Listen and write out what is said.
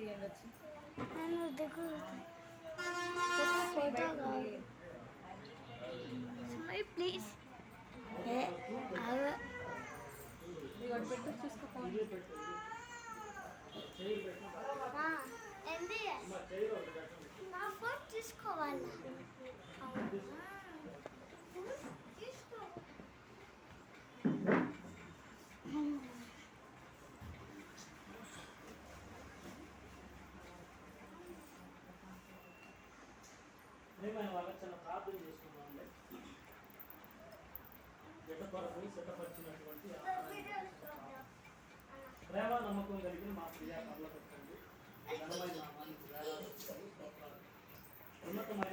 తీయండి వచ్చి. నేను దిగు ప్లీజ్ పెట్టు చూసుకో ఫోన్. ఏంది నా ఫోన్ తీసుకోవాలా? తీసుకో. వాళ్ళకి చాలా ప్రార్థన చేసుకున్నామండి. బిడ్డ కొరకు సిద్ధపరిచినటువంటి ప్రేమ నమ్మకం కలిగిన మా ప్రియ పర్ల పెట్టండి. ఘనమైన నామానికి వేలాది స్తోత్రాలు. ఉన్నతమైన